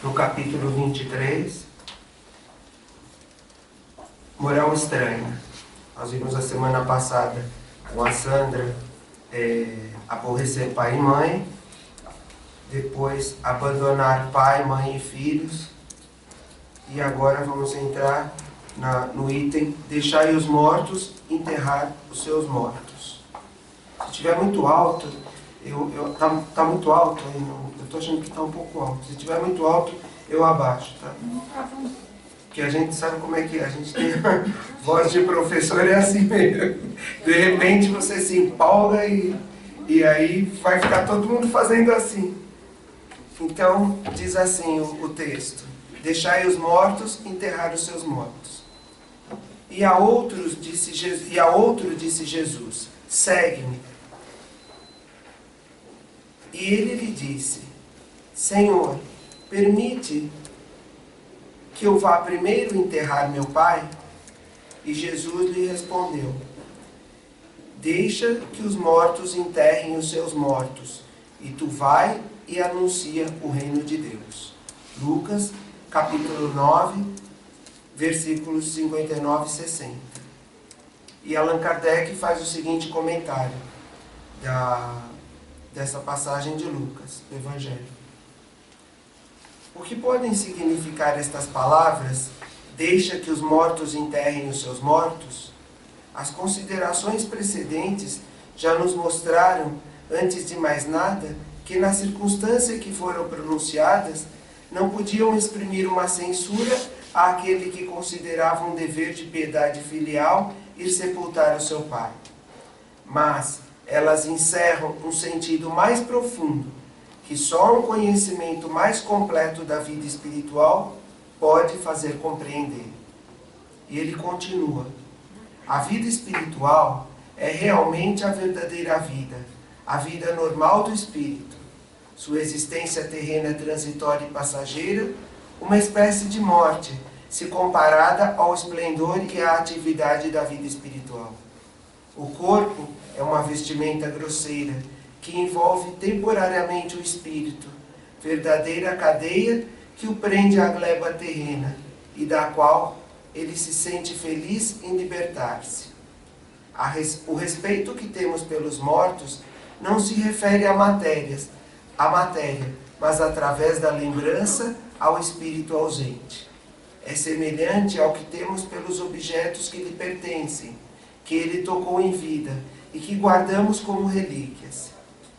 no capítulo 23, moral estranha. Nós vimos a semana passada com a Sandra aborrecer pai e mãe, depois abandonar pai, mãe e filhos, e agora vamos entrar no item deixai os mortos enterrar os seus mortos. Se estiver muito alto, tá muito alto, eu estou achando que está um pouco alto. Se estiver muito alto, eu abaixo, tá? Porque a gente sabe como é que é, a gente tem voz de professor, é assim mesmo. De repente você se empolga e aí vai ficar todo mundo fazendo assim. Então, diz assim o texto: deixai os mortos enterrar os seus mortos. E a outro disse Jesus, segue-me. E ele lhe disse, Senhor, permite que eu vá primeiro enterrar meu pai? E Jesus lhe respondeu, deixa que os mortos enterrem os seus mortos, e tu vai e anuncia o reino de Deus. Lucas, capítulo 9, versículos 59 e 60. E Allan Kardec faz o seguinte comentário dessa passagem de Lucas, do Evangelho. O que podem significar estas palavras, deixa que os mortos enterrem os seus mortos? As considerações precedentes já nos mostraram, antes de mais nada, que na circunstância que foram pronunciadas, não podiam exprimir uma censura àquele que considerava um dever de piedade filial ir sepultar o seu pai. Mas elas encerram um sentido mais profundo, que só um conhecimento mais completo da vida espiritual pode fazer compreender. E ele continua, a vida espiritual é realmente a verdadeira vida, a vida normal do espírito. Sua existência terrena é transitória e passageira, uma espécie de morte, se comparada ao esplendor e à atividade da vida espiritual. O corpo é uma vestimenta grosseira, que envolve temporariamente o espírito, verdadeira cadeia que o prende à gleba terrena, e da qual ele se sente feliz em libertar-se. O respeito que temos pelos mortos não se refere à matéria, mas através da lembrança ao espírito ausente. É semelhante ao que temos pelos objetos que lhe pertencem, que ele tocou em vida e que guardamos como relíquias.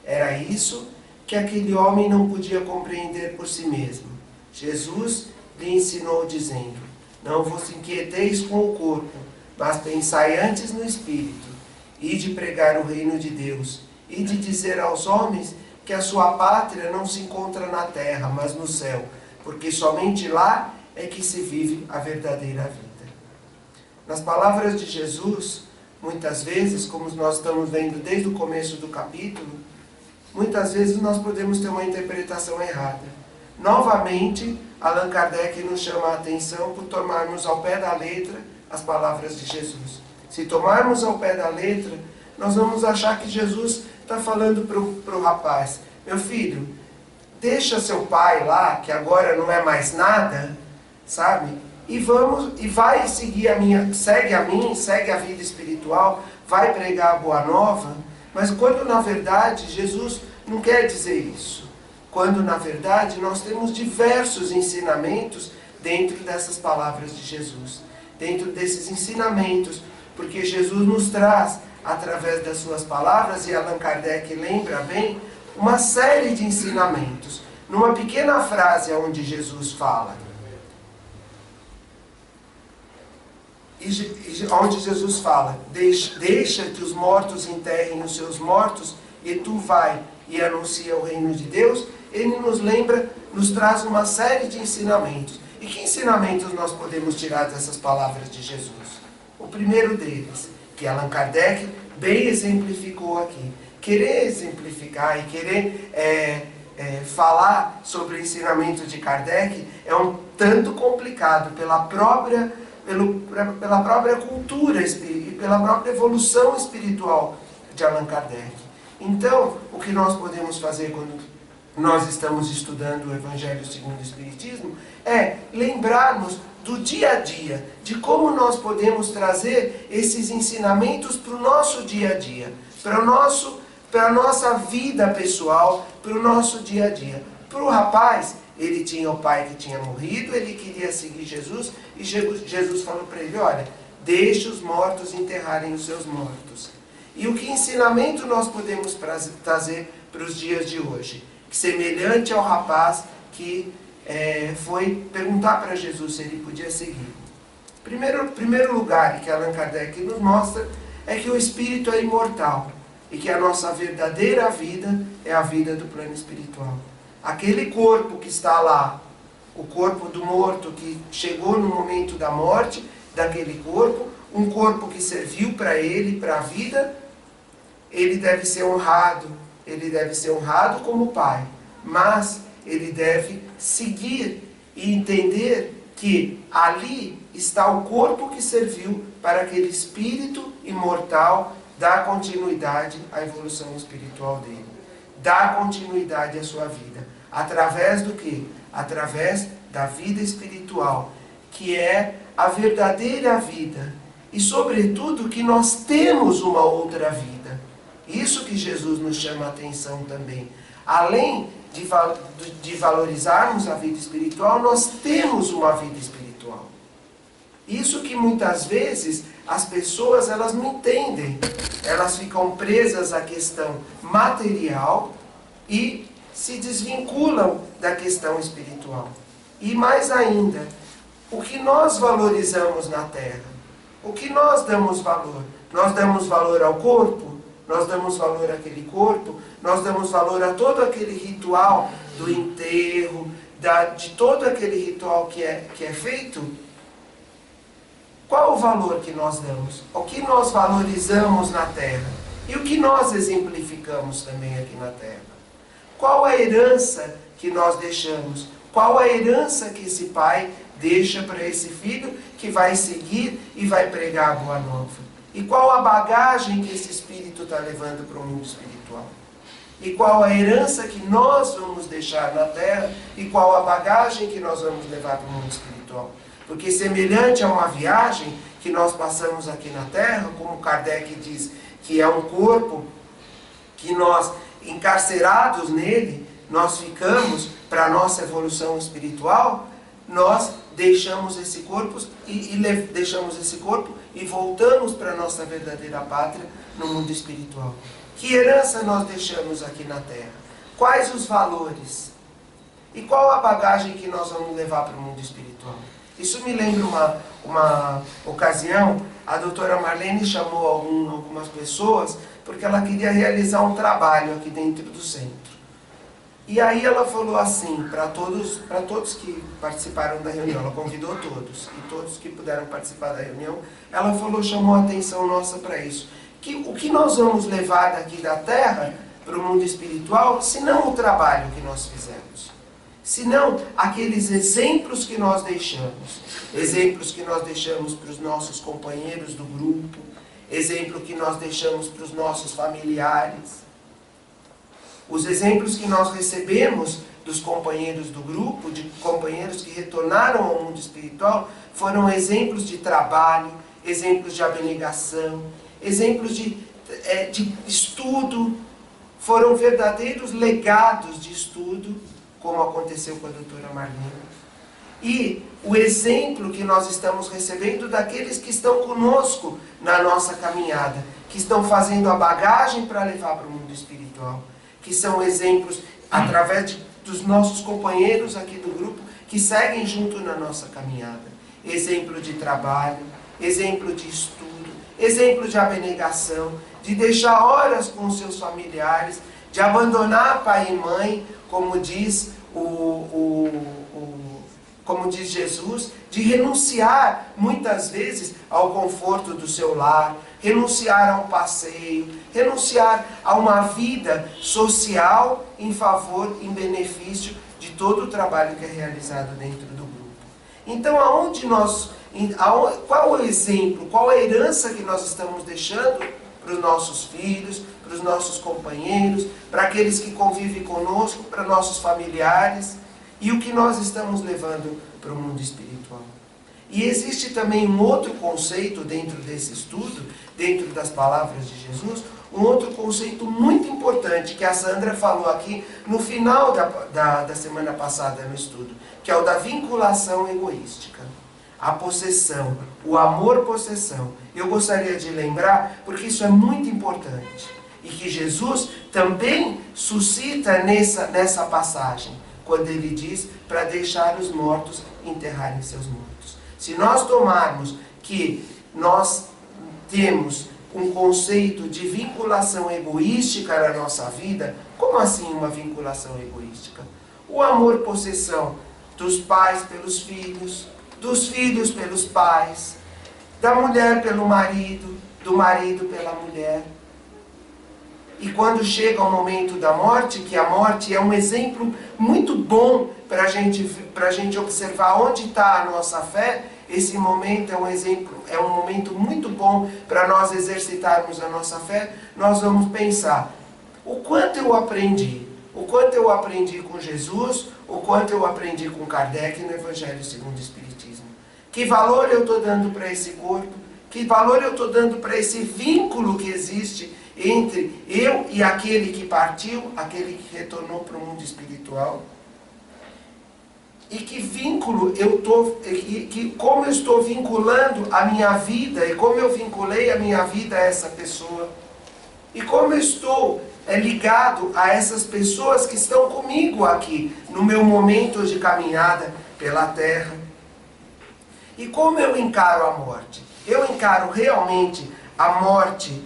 Era isso que aquele homem não podia compreender por si mesmo. Jesus lhe ensinou dizendo, não vos inquieteis com o corpo, mas pensai antes no espírito, e de pregar o reino de Deus, e de dizer aos homens que a sua pátria não se encontra na terra, mas no céu, porque somente lá é que se vive a verdadeira vida. Nas palavras de Jesus, muitas vezes, como nós estamos vendo desde o começo do capítulo, muitas vezes nós podemos ter uma interpretação errada. Novamente, Allan Kardec nos chama a atenção por tomarmos ao pé da letra as palavras de Jesus. Se tomarmos ao pé da letra, nós vamos achar que Jesus está falando para o rapaz, meu filho, deixa seu pai lá, que agora não é mais nada, sabe? E vai seguir segue a vida espiritual, vai pregar a boa nova, mas quando na verdade Jesus não quer dizer isso. Quando na verdade nós temos diversos ensinamentos dentro dessas palavras de Jesus, dentro desses ensinamentos, porque Jesus nos traz, através das suas palavras, e Allan Kardec lembra bem, uma série de ensinamentos. Numa pequena frase onde Jesus fala, onde Jesus fala, deixa que os mortos enterrem os seus mortos, e tu vai e anuncia o reino de Deus, ele nos traz uma série de ensinamentos. E que ensinamentos nós podemos tirar dessas palavras de Jesus? O primeiro deles, que Allan Kardec bem exemplificou aqui. Querer exemplificar e querer falar sobre o ensinamento de Kardec é um tanto complicado pela própria cultura e pela própria evolução espiritual de Allan Kardec. Então, o que nós podemos fazer nós estamos estudando o Evangelho segundo o Espiritismo, é lembrarmos do dia a dia, de como nós podemos trazer esses ensinamentos para o nosso dia a dia, para a nossa vida pessoal, para o nosso dia a dia. Para o rapaz, ele tinha o pai que tinha morrido, ele queria seguir Jesus, e Jesus falou para ele, olha, deixe os mortos enterrarem os seus mortos. E o que ensinamento nós podemos trazer para os dias de hoje? Semelhante ao rapaz que foi perguntar para Jesus se ele podia seguir. Primeiro lugar que Allan Kardec nos mostra é que o espírito é imortal e que a nossa verdadeira vida é a vida do plano espiritual. Aquele corpo que está lá, o corpo do morto que chegou no momento da morte daquele corpo, um corpo que serviu para ele, para a vida, ele deve ser honrado como pai, mas ele deve seguir e entender que ali está o corpo que serviu para aquele espírito imortal dar continuidade à evolução espiritual dele, dar continuidade à sua vida. Através do quê? Através da vida espiritual, que é a verdadeira vida. E sobretudo que nós temos uma outra vida. Isso que Jesus nos chama a atenção também. Além de valorizarmos a vida espiritual, nós temos uma vida espiritual. Isso que muitas vezes as pessoas elas não entendem. Elas ficam presas à questão material e se desvinculam da questão espiritual. E mais ainda, o que nós valorizamos na Terra? O que nós damos valor? Nós damos valor ao corpo? Nós damos valor àquele corpo? Nós damos valor a todo aquele ritual do enterro, de todo aquele ritual que é feito? Qual o valor que nós damos? O que nós valorizamos na Terra? E o que nós exemplificamos também aqui na Terra? Qual a herança que nós deixamos? Qual a herança que esse pai deixa para esse filho que vai seguir e vai pregar a boa nova? E qual a bagagem que esse espírito está levando para o mundo espiritual? E qual a herança que nós vamos deixar na Terra? E qual a bagagem que nós vamos levar para o mundo espiritual? Porque semelhante a uma viagem que nós passamos aqui na Terra, como Kardec diz, que é um corpo que nós, encarcerados nele, nós ficamos para a nossa evolução espiritual, nós deixamos esse corpo e voltamos para a nossa verdadeira pátria no mundo espiritual. Que herança nós deixamos aqui na Terra? Quais os valores? E qual a bagagem que nós vamos levar para o mundo espiritual? Isso me lembra uma ocasião, a doutora Marlene chamou algumas pessoas porque ela queria realizar um trabalho aqui dentro do centro. E aí ela falou assim, para todos que participaram da reunião, ela convidou todos, e todos que puderam participar da reunião, ela falou, chamou a atenção nossa para isso. O que nós vamos levar daqui da Terra para o mundo espiritual, se não o trabalho que nós fizemos? Se não aqueles exemplos que nós deixamos. Exemplos que nós deixamos para os nossos companheiros do grupo, exemplo que nós deixamos para os nossos familiares. Os exemplos que nós recebemos dos companheiros do grupo, de companheiros que retornaram ao mundo espiritual, foram exemplos de trabalho, exemplos de abnegação, exemplos de estudo, foram verdadeiros legados de estudo, como aconteceu com a doutora Marlene. E o exemplo que nós estamos recebendo daqueles que estão conosco na nossa caminhada, que estão fazendo a bagagem para levar para o mundo espiritual, que são exemplos através dos nossos companheiros aqui do grupo, que seguem junto na nossa caminhada. Exemplo de trabalho, exemplo de estudo, exemplo de abnegação, de deixar horas com os seus familiares, de abandonar pai e mãe, como diz como diz Jesus, de renunciar muitas vezes ao conforto do seu lar, renunciar a um passeio, renunciar a uma vida social em favor, em benefício de todo o trabalho que é realizado dentro do grupo. Então, qual o exemplo, qual a herança que nós estamos deixando para os nossos filhos, para para os nossos companheiros, para aqueles que convivem conosco, para nossos familiares, e o que nós estamos levando para o mundo espiritual. E existe também um outro conceito dentro desse estudo, dentro das palavras de Jesus, um outro conceito muito importante que a Sandra falou aqui no final da semana passada no estudo, que é o da vinculação egoística. A possessão, o amor-possessão. Eu gostaria de lembrar, porque isso é muito importante, e que Jesus também suscita nessa passagem, quando ele diz para deixar os mortos enterrarem seus mortos. Se nós tomarmos que nós temos um conceito de vinculação egoística na nossa vida, como assim uma vinculação egoística? O amor-possessão dos pais pelos filhos, dos filhos pelos pais, da mulher pelo marido, do marido pela mulher. E quando chega o momento da morte, que a morte é um exemplo muito bom para a gente observar onde está a nossa fé, esse momento é um exemplo, é um momento muito bom para nós exercitarmos a nossa fé. Nós vamos pensar, o quanto eu aprendi com Jesus, o quanto eu aprendi com Kardec no Evangelho segundo o Espiritismo. Que valor eu estou dando para esse corpo? Que valor eu estou dando para esse vínculo que existe entre eu e aquele que partiu, aquele que retornou para o mundo espiritual? E que vínculo eu estou, como eu estou vinculando a minha vida, e como eu vinculei a minha vida a essa pessoa, e como eu estou ligado a essas pessoas que estão comigo aqui, no meu momento de caminhada pela terra. E como eu encaro a morte? Eu encaro realmente a morte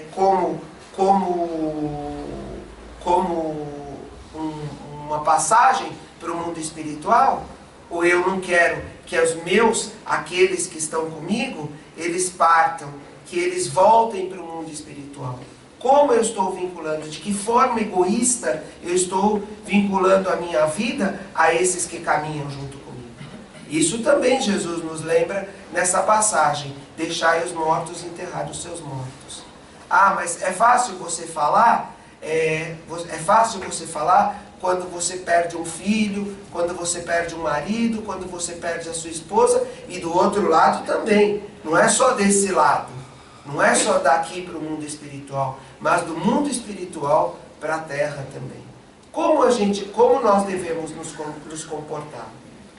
como uma passagem para o mundo espiritual? Ou eu não quero que aqueles que estão comigo, eles partam, que eles voltem para o mundo espiritual? Como eu estou vinculando? De que forma egoísta eu estou vinculando a minha vida a esses que caminham junto comigo? Isso também Jesus nos lembra nessa passagem. Deixai os mortos enterrar os seus mortos. Ah, mas é fácil você falar? É fácil você falar quando você perde um filho, quando você perde um marido, quando você perde a sua esposa, e do outro lado também. Não é só desse lado. Não é só daqui para o mundo espiritual, mas do mundo espiritual para a terra também. Como nós devemos nos comportar?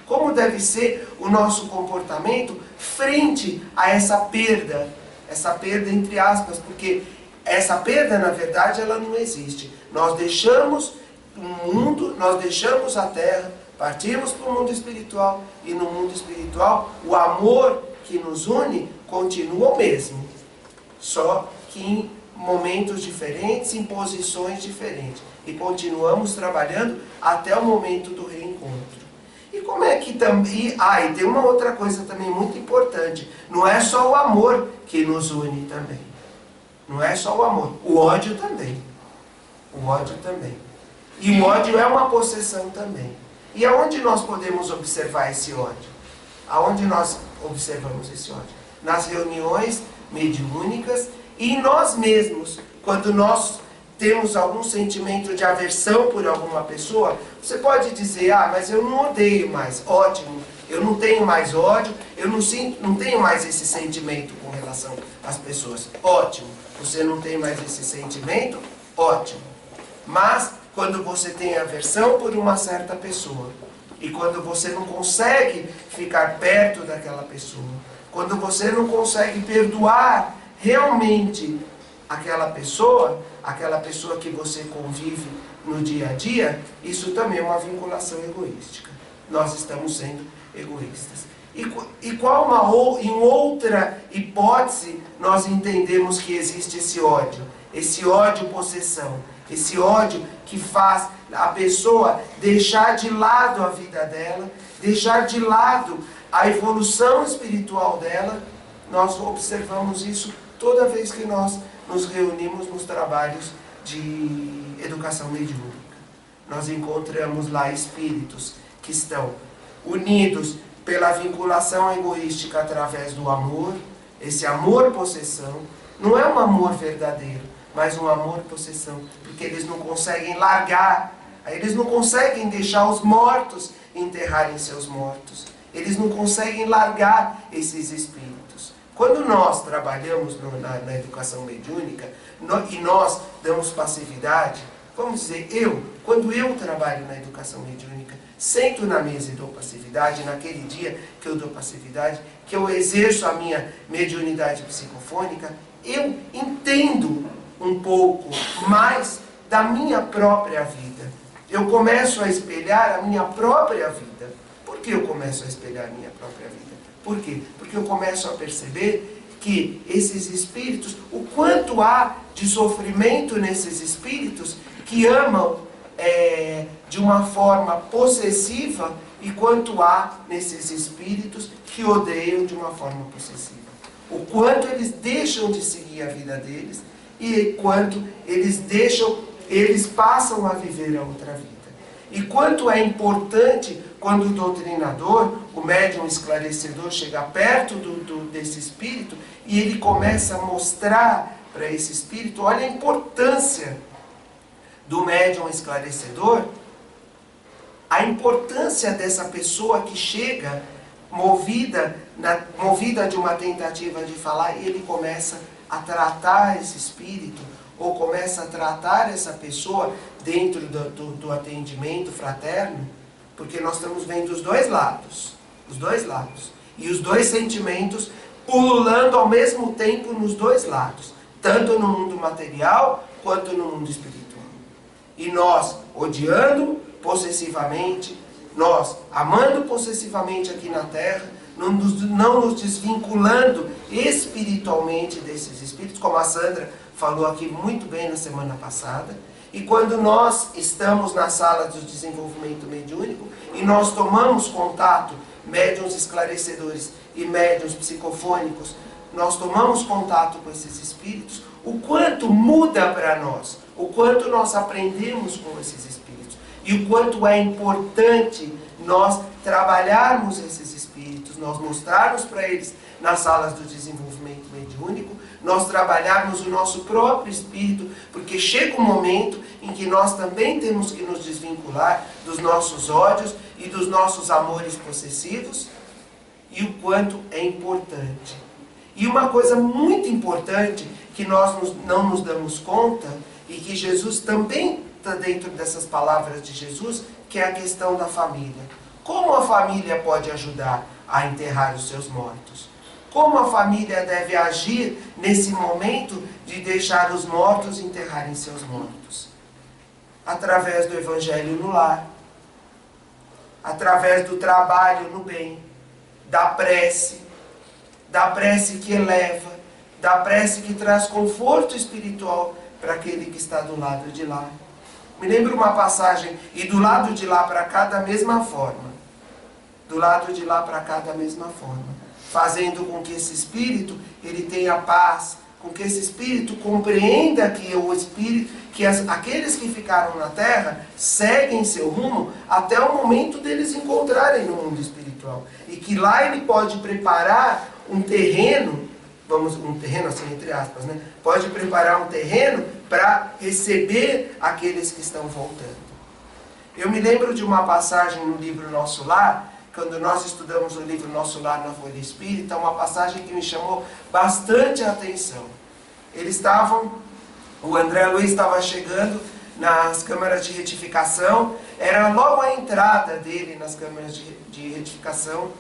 Como deve ser o nosso comportamento frente a essa perda entre aspas, porque essa perda, na verdade, ela não existe. Nós deixamos o mundo, nós deixamos a terra, partimos para o mundo espiritual, e no mundo espiritual o amor que nos une continua o mesmo, só que em momentos diferentes, em posições diferentes, e continuamos trabalhando até o momento do reencontro. E como é que também... e tem uma outra coisa também muito importante. Não é só o amor que nos une também. Não é só o amor. O ódio também. O ódio também. E o ódio é uma possessão também. E aonde nós podemos observar esse ódio? Aonde nós observamos esse ódio? Nas reuniões mediúnicas e em nós mesmos. Quando nós temos algum sentimento de aversão por alguma pessoa, você pode dizer, mas eu não odeio mais. Ótimo, eu não tenho mais ódio, eu não tenho mais esse sentimento com relação às pessoas. Ótimo, você não tem mais esse sentimento? Ótimo. Mas, quando você tem aversão por uma certa pessoa, e quando você não consegue ficar perto daquela pessoa, quando você não consegue perdoar realmente aquela pessoa que você convive no dia a dia, isso também é uma vinculação egoística. Nós estamos sendo egoístas. E qual em outra hipótese nós entendemos que existe esse ódio possessão, esse ódio que faz a pessoa deixar de lado a vida dela, deixar de lado a evolução espiritual dela. Nós observamos isso toda vez que nós nos reunimos nos trabalhos de educação mediúnica. Nós encontramos lá espíritos que estão unidos pela vinculação egoística através do amor, esse amor-possessão. Não é um amor verdadeiro, mas um amor-possessão, porque eles não conseguem largar, eles não conseguem deixar os mortos enterrarem seus mortos, eles não conseguem largar esses espíritos. Quando nós trabalhamos na educação mediúnica e nós damos passividade, vamos dizer, quando eu trabalho na educação mediúnica, sento na mesa e dou passividade, naquele dia que eu dou passividade, que eu exerço a minha mediunidade psicofônica, eu entendo um pouco mais da minha própria vida. Eu começo a espelhar a minha própria vida. Por que eu começo a espelhar a minha própria vida? Por quê? Porque eu começo a perceber que esses espíritos, o quanto há de sofrimento nesses espíritos que amam de uma forma possessiva e quanto há nesses espíritos que odeiam de uma forma possessiva. O quanto eles deixam de seguir a vida deles e quanto eles passam a viver a outra vida. E quanto é importante quando o doutrinador, o médium esclarecedor, chega perto desse espírito e ele começa a mostrar para esse espírito, olha a importância do médium esclarecedor, a importância dessa pessoa que chega movida de uma tentativa de falar, e ele começa a tratar esse espírito, ou começa a tratar essa pessoa dentro do atendimento fraterno, porque nós estamos vendo os dois lados, e os dois sentimentos pululando ao mesmo tempo nos dois lados, tanto no mundo material quanto no mundo espiritual. E nós odiando possessivamente, nós amando possessivamente aqui na Terra, não nos desvinculando espiritualmente desses espíritos, como a Sandra falou aqui muito bem na semana passada. E quando nós estamos na sala do desenvolvimento mediúnico e nós tomamos contato, médiuns esclarecedores e médiuns psicofônicos, nós tomamos contato com esses espíritos, o quanto muda para nós, o quanto nós aprendemos com esses espíritos e o quanto é importante nós trabalharmos esses espíritos, nós mostrarmos para eles nas salas do desenvolvimento mediúnico, nós trabalharmos o nosso próprio espírito, porque chega um momento em que nós também temos que nos desvincular dos nossos ódios e dos nossos amores possessivos, e o quanto é importante. E uma coisa muito importante que nós não nos damos conta, e que Jesus também está dentro dessas palavras de Jesus, que é a questão da família. Como a família pode ajudar a enterrar os seus mortos? Como a família deve agir nesse momento de deixar os mortos enterrarem seus mortos? Através do Evangelho no lar, através do trabalho no bem, da prece que eleva, da prece que traz conforto espiritual para aquele que está do lado de lá. Me lembro uma passagem, e do lado de lá para cá da mesma forma. Do lado de lá para cá da mesma forma. Fazendo com que esse espírito, ele tenha paz, com que esse espírito compreenda que o espírito, que aqueles que ficaram na terra seguem seu rumo até o momento deles encontrarem no mundo espiritual. E que lá ele pode preparar um terreno, um terreno assim entre aspas, né? Pode preparar um terreno para receber aqueles que estão voltando. Eu me lembro de uma passagem no livro Nosso Lar, quando nós estudamos o livro Nosso Lar na Folha Espírita, uma passagem que me chamou bastante a atenção. O André Luiz estava chegando nas câmaras de retificação, era logo a entrada dele nas câmaras de retificação,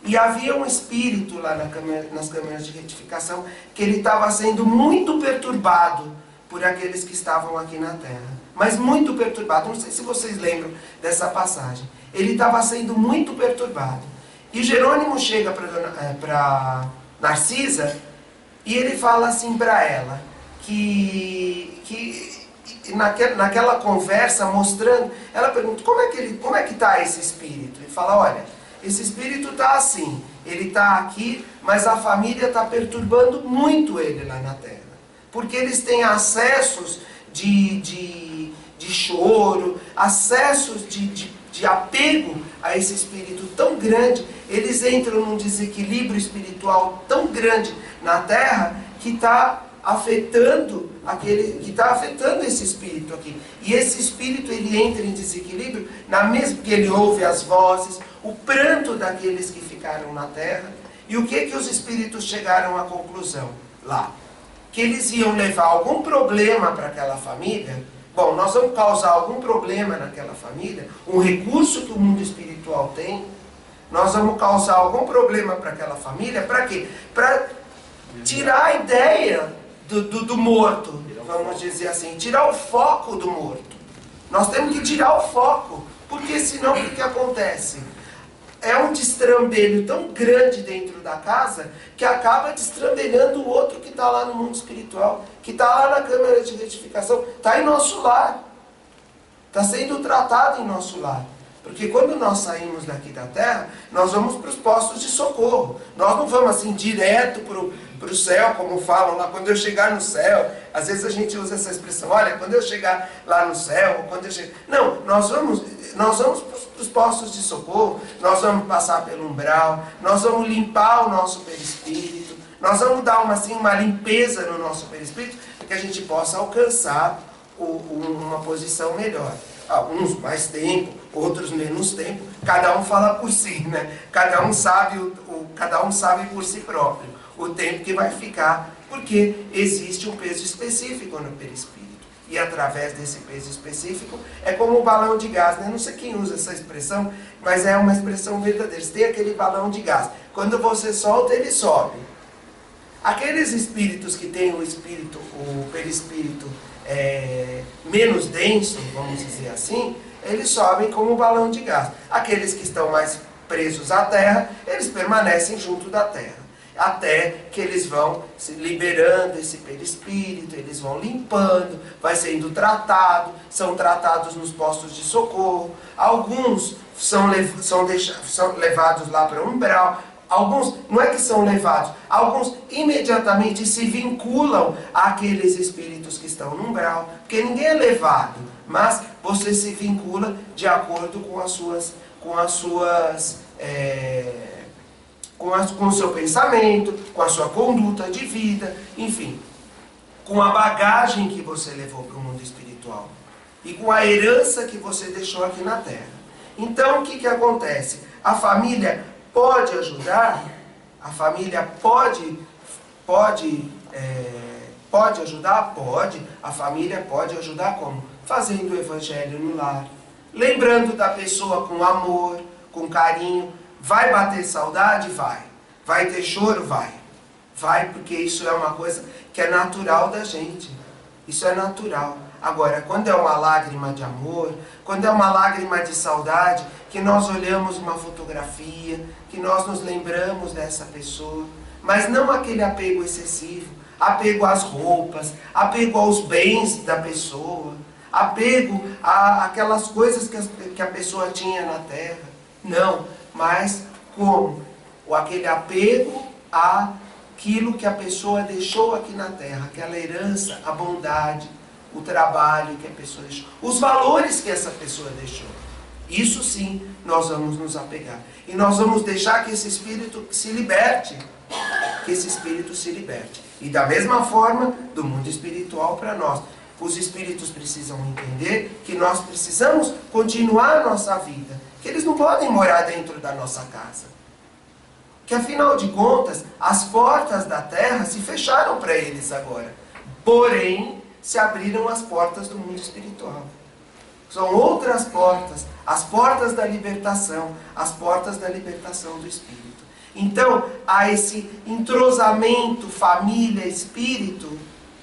e havia um espírito lá nas câmaras de retificação que ele estava sendo muito perturbado por aqueles que estavam aqui na Terra. Mas muito perturbado, não sei se vocês lembram dessa passagem. Ele estava sendo muito perturbado. E Jerônimo chega para Narcisa e ele fala assim para ela, que naquela conversa mostrando, ela pergunta, como é que está esse espírito? Ele fala, olha, esse espírito está assim, ele está aqui, mas a família está perturbando muito ele lá na Terra. Porque eles têm acessos de choro, acessos de apego a esse espírito tão grande, eles entram num desequilíbrio espiritual tão grande na Terra, que está afetando esse espírito aqui. E esse espírito, ele entra em desequilíbrio na mesma que ele ouve as vozes, o pranto daqueles que ficaram na terra. E o que os espíritos chegaram à conclusão lá? Que eles iam levar algum problema para aquela família. Bom, nós vamos causar algum problema naquela família, um recurso que o mundo espiritual tem, nós vamos causar algum problema para aquela família, para quê? Para tirar a ideia do morto, vamos dizer assim, tirar o foco do morto. Nós temos que tirar o foco, porque senão o que acontece? É um destrambelho tão grande dentro da casa que acaba destrambelhando o outro que está lá no mundo espiritual, que está lá na câmara de retificação, está em nosso lar, está sendo tratado em nosso lar. Porque quando nós saímos daqui da terra, nós vamos para os postos de socorro. Nós não vamos assim direto para o céu, como falam lá, quando eu chegar no céu. Às vezes a gente usa essa expressão, olha, quando eu chegar lá no céu, quando eu chegar... Não, nós vamos para os postos de socorro, nós vamos passar pelo umbral, nós vamos limpar o nosso perispírito, nós vamos dar uma limpeza no nosso perispírito, para que a gente possa alcançar uma posição melhor. Alguns mais tempo, outros menos tempo, cada um fala por si, né? Cada um sabe por si próprio o tempo que vai ficar, porque existe um peso específico no perispírito. E através desse peso específico, é como o balão de gás, né? Não sei quem usa essa expressão, mas é uma expressão verdadeira. Você tem aquele balão de gás, quando você solta, ele sobe. Aqueles espíritos que têm o perispírito menos denso, vamos dizer assim, eles sobem como um balão de gás. Aqueles que estão mais presos à terra, eles permanecem junto da terra, até que eles vão se liberando esse perispírito, eles vão limpando, vai sendo tratado, são tratados nos postos de socorro. Alguns são levados lá para o umbral. Alguns, não é que são levados, alguns imediatamente se vinculam àqueles espíritos que estão no umbral, porque ninguém é levado, mas você se vincula de acordo com o seu pensamento, com a sua conduta de vida, enfim, com a bagagem que você levou para o mundo espiritual e com a herança que você deixou aqui na Terra. Então, o que acontece? A família pode ajudar, a família pode ajudar? Pode. A família pode ajudar como? Fazendo o evangelho no lar, lembrando da pessoa com amor, com carinho. Vai bater saudade? Vai. Vai ter choro? Vai. Vai, porque isso é uma coisa que é natural da gente. Isso é natural. Agora, quando é uma lágrima de amor, quando é uma lágrima de saudade, que nós olhamos uma fotografia, que nós nos lembramos dessa pessoa, mas não aquele apego excessivo, apego às roupas, apego aos bens da pessoa, apego àquelas coisas que a pessoa tinha na terra. Não, mas como? Aquele apego àquilo que a pessoa deixou aqui na terra, aquela herança, a bondade, o trabalho que a pessoa deixou, os valores que essa pessoa deixou. Isso sim, nós vamos nos apegar. E nós vamos deixar que esse espírito se liberte. Que esse espírito se liberte. E da mesma forma, do mundo espiritual para nós. Os espíritos precisam entender que nós precisamos continuar a nossa vida. Que eles não podem morar dentro da nossa casa. Que afinal de contas, as portas da terra se fecharam para eles agora. Porém, se abriram as portas do mundo espiritual. São outras portas, as portas da libertação, as portas da libertação do espírito. Então, há esse entrosamento, família, espírito,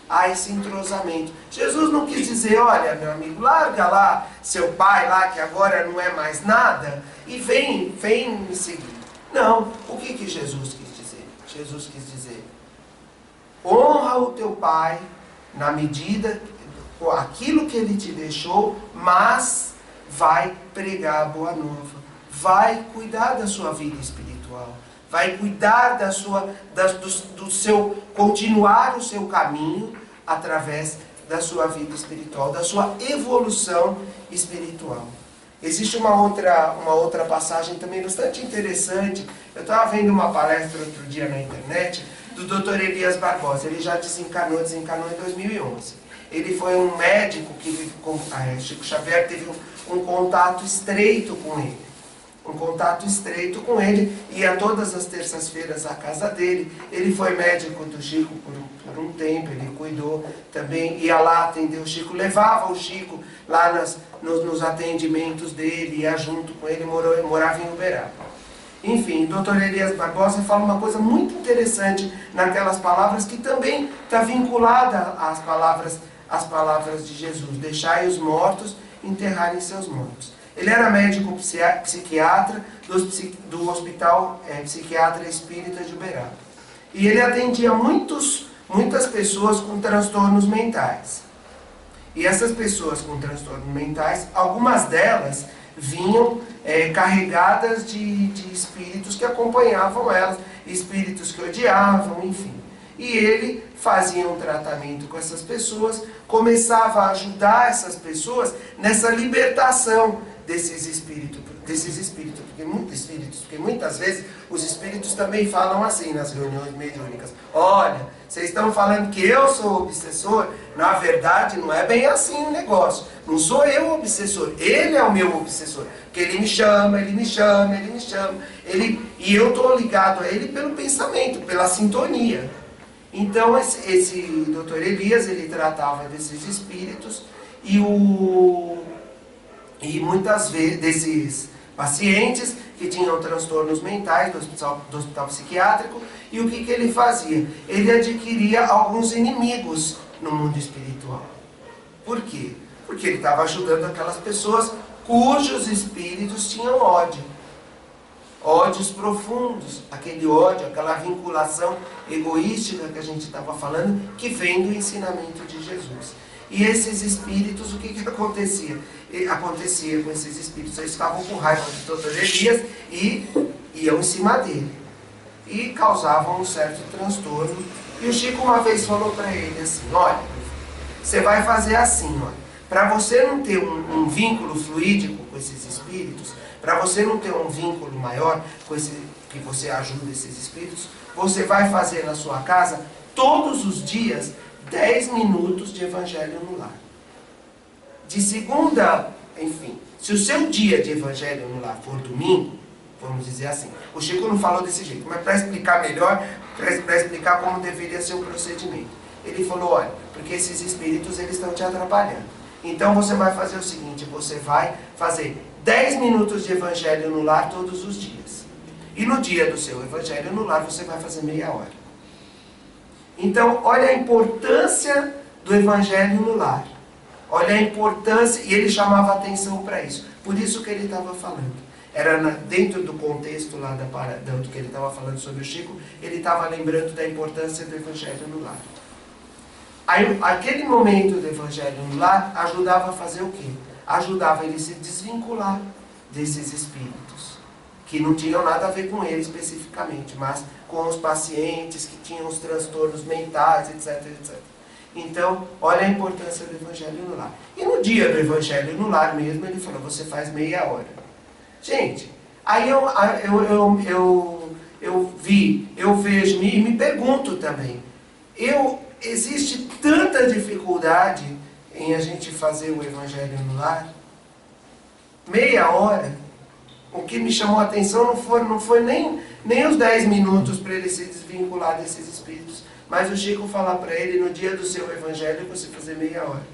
há esse entrosamento. Jesus não quis dizer, olha, meu amigo, larga lá seu pai lá, que agora não é mais nada, e vem me seguir. Não, o que Jesus quis dizer? Jesus quis dizer, honra o teu pai na medida aquilo que ele te deixou, mas vai pregar a boa nova, vai cuidar da sua vida espiritual, vai cuidar do seu continuar o seu caminho através da sua vida espiritual, da sua evolução espiritual. Existe uma outra passagem também bastante interessante. Eu estava vendo uma palestra outro dia na internet do Dr. Elias Barbosa. Ele já desencarnou em 2011. Ele foi um médico que Chico Xavier teve um contato estreito com ele. Ia todas as terças-feiras à casa dele. Ele foi médico do Chico por um tempo, ele cuidou também, ia lá atender o Chico, levava o Chico lá nos atendimentos dele, ia junto com ele, morava em Uberaba. Enfim, o Dr. Elias Barbosa fala uma coisa muito interessante naquelas palavras que também está vinculada às palavras de Jesus: deixai os mortos enterrarem seus mortos. Ele era médico psiquiatra do Hospital Psiquiatra Espírita de Uberaba. E ele atendia muitas pessoas com transtornos mentais. E essas pessoas com transtornos mentais, algumas delas vinham carregadas de espíritos que acompanhavam elas, espíritos que odiavam, enfim. E ele fazia um tratamento com essas pessoas, começava a ajudar essas pessoas nessa libertação desses espíritos, porque muitas vezes os espíritos também falam assim nas reuniões mediúnicas: olha, vocês estão falando que eu sou obsessor, na verdade não é bem assim o negócio, não sou eu o obsessor, ele é o meu obsessor, porque ele me chama, e eu estou ligado a ele pelo pensamento, pela sintonia. Então esse Dr. Elias, ele tratava desses espíritos e muitas vezes desses pacientes que tinham transtornos mentais do hospital psiquiátrico. E o que ele fazia? Ele adquiria alguns inimigos no mundo espiritual. Por quê? Porque ele estava ajudando aquelas pessoas cujos espíritos tinham ódio. Ódios profundos, aquele ódio, aquela vinculação egoística que a gente estava falando, que vem do ensinamento de Jesus. E esses espíritos, o que acontecia? Acontecia com esses espíritos, eles ficavam com raiva do Dr. Elias e iam em cima dele. E causavam um certo transtorno. E o Chico uma vez falou para ele assim: olha, você vai fazer assim, olha, para você não ter um vínculo fluídico com esses espíritos, para você não ter um vínculo maior com que você ajuda esses espíritos, você vai fazer na sua casa, todos os dias, 10 minutos de Evangelho no Lar. De segunda, enfim, se o seu dia de Evangelho no Lar for domingo, vamos dizer assim, o Chico não falou desse jeito, mas para explicar melhor, para explicar como deveria ser o procedimento. Ele falou: olha, porque esses espíritos, eles estão te atrapalhando. Então você vai fazer o seguinte: você vai fazer 10 minutos de Evangelho no Lar todos os dias. E no dia do seu Evangelho no Lar, você vai fazer meia hora. Então, olha a importância do Evangelho no Lar. Olha a importância, e ele chamava atenção para isso. Por isso que ele estava falando. Era dentro do contexto lá do que ele estava falando sobre o Chico, ele estava lembrando da importância do Evangelho no Lar. Aí, aquele momento do Evangelho no Lar ajudava a fazer o quê? Ajudava ele a se desvincular desses espíritos, que não tinham nada a ver com ele especificamente, mas com os pacientes que tinham os transtornos mentais, etc, etc. Então, olha a importância do Evangelho no Lar. E no dia do Evangelho no Lar mesmo, ele falou: você faz meia hora. Gente, aí eu vejo e me pergunto também, existe tanta dificuldade em a gente fazer o Evangelho no Lar? Meia hora? O que me chamou a atenção não foi nem os 10 minutos para ele se desvincular desses espíritos, mas o Chico falar para ele: no dia do seu Evangelho você fazer meia hora.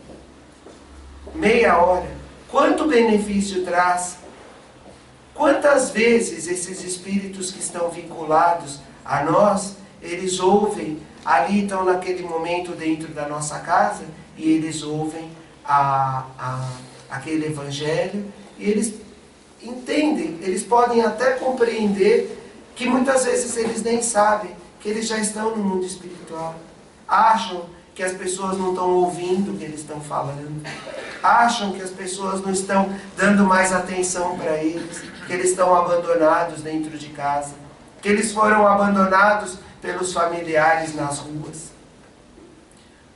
Meia hora. Quanto benefício traz? Quantas vezes esses espíritos que estão vinculados a nós, eles ouvem, ali estão naquele momento dentro da nossa casa, e eles ouvem aquele Evangelho, e eles entendem, eles podem até compreender que muitas vezes eles nem sabem que eles já estão no mundo espiritual. Acham que as pessoas não estão ouvindo o que eles estão falando. Acham que as pessoas não estão dando mais atenção para eles, que eles estão abandonados dentro de casa, que eles foram abandonados pelos familiares nas ruas.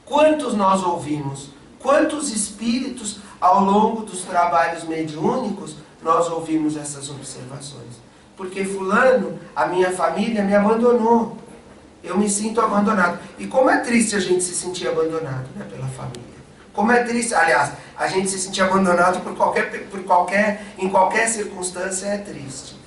Quantos nós ouvimos? Quantos espíritos, ao longo dos trabalhos mediúnicos, nós ouvimos essas observações? Porque fulano, a minha família me abandonou. eu me sinto abandonado. E como é triste a gente se sentir abandonado, né, pela família. Como é triste, aliás, a gente se sentir abandonado em qualquer circunstância é triste.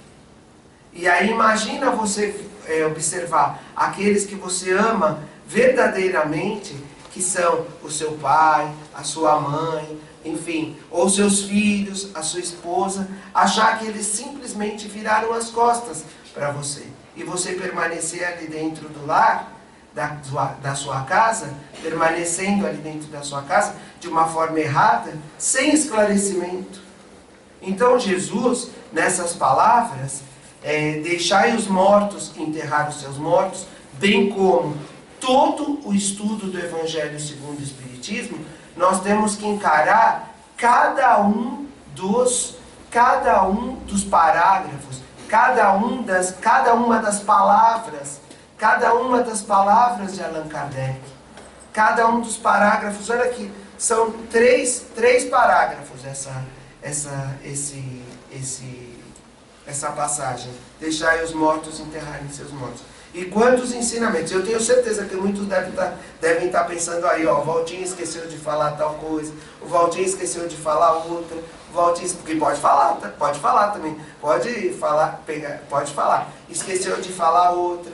E aí imagina você observar aqueles que você ama verdadeiramente, que são o seu pai, a sua mãe, enfim, ou seus filhos, a sua esposa, achar que eles simplesmente viraram as costas para você. E você permanecer ali dentro do lar, da sua casa, permanecendo ali dentro da sua casa, de uma forma errada, sem esclarecimento. Então Jesus, nessas palavras, deixai os mortos enterrar os seus mortos, bem como todo o estudo do Evangelho segundo o Espiritismo, nós temos que encarar cada um dos parágrafos, cada uma das palavras de Allan Kardec. Cada um dos parágrafos, olha aqui, são três parágrafos essa passagem. Deixai os mortos enterrarem seus mortos. E quantos ensinamentos? Eu tenho certeza que muitos devem estar pensando aí, ó, o Valtinho esqueceu de falar tal coisa, o Valtinho esqueceu de falar outra, o Valtinho, porque pode falar também, pode falar. Esqueceu de falar outra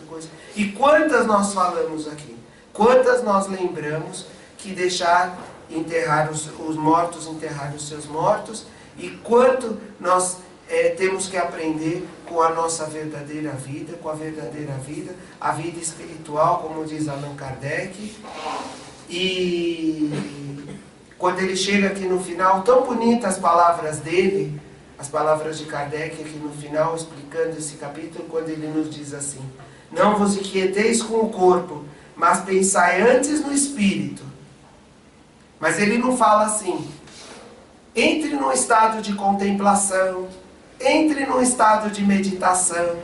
coisa. E quantas nós falamos aqui? Quantas nós lembramos que deixar enterrar os mortos enterrar os seus mortos? E quanto nós temos que aprender com a nossa verdadeira vida, a vida espiritual, como diz Allan Kardec. E quando ele chega aqui no final, tão bonitas as palavras dele, as palavras de Kardec aqui no final, explicando esse capítulo, quando ele nos diz assim: não vos inquieteis com o corpo, mas pensai antes no espírito. Mas ele não fala assim: entre num estado de contemplação, entre num estado de meditação,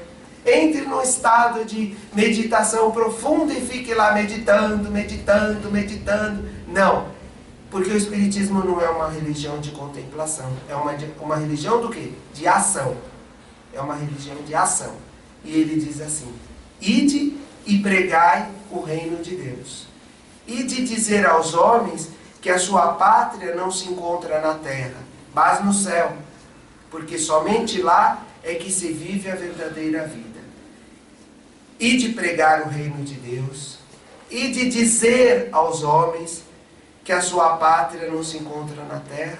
entre num estado de meditação profunda e fique lá meditando. Não, porque o Espiritismo não é uma religião de contemplação, é uma religião do quê? De ação. É uma religião de ação. E ele diz assim: ide e pregai o reino de Deus. Ide dizer aos homens que a sua pátria não se encontra na terra, mas no céu, porque somente lá é que se vive a verdadeira vida. E de pregar o reino de Deus, e de dizer aos homens que a sua pátria não se encontra na terra.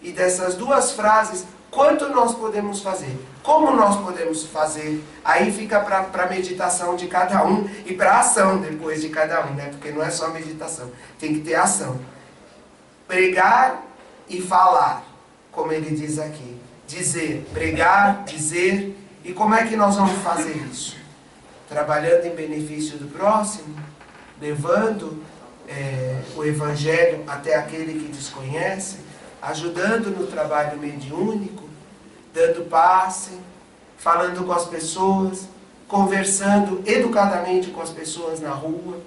E dessas duas frases, quanto nós podemos fazer? Como nós podemos fazer? Aí fica para a meditação de cada um e para a ação depois de cada um, né? Porque não é só meditação, tem que ter ação. Pregar e falar, como ele diz aqui. Dizer, pregar, dizer. E como é que nós vamos fazer isso? Trabalhando em benefício do próximo, levando o Evangelho até aquele que desconhece, ajudando no trabalho mediúnico, dando passe, falando com as pessoas, conversando educadamente com as pessoas na rua,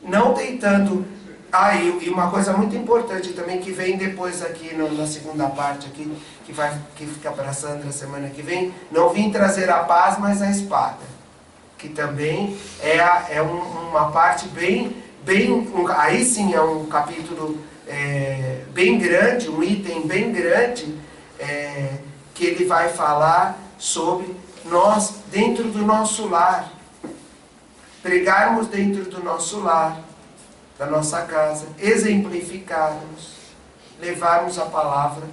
não tentando... e uma coisa muito importante também, que vem depois aqui na segunda parte, aqui, que fica para a Sandra semana que vem, não vim trazer a paz, mas a espada, que também é uma parte aí sim é um capítulo bem grande, um item bem grande, que ele vai falar sobre nós dentro do nosso lar, pregarmos dentro do nosso lar, da nossa casa, exemplificarmos, levarmos as palavras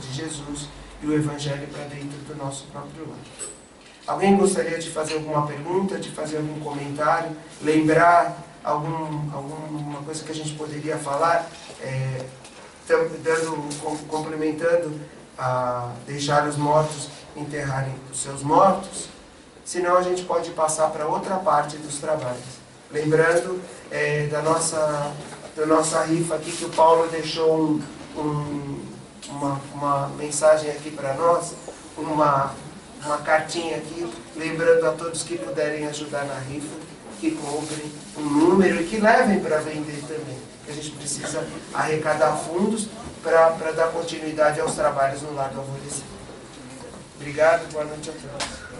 de Jesus e o Evangelho para dentro do nosso próprio lar. Alguém gostaria de fazer alguma pergunta, de fazer algum comentário, lembrar alguma coisa que a gente poderia falar, complementando a deixar os mortos enterrarem os seus mortos? Senão a gente pode passar para outra parte dos trabalhos. Lembrando da nossa rifa aqui, que o Paulo deixou uma mensagem aqui para nós, uma cartinha aqui, lembrando a todos que puderem ajudar na rifa, que comprem um número e que levem para vender também. A gente precisa arrecadar fundos para dar continuidade aos trabalhos no Lar do Alvorecer. Obrigado, boa noite a todos.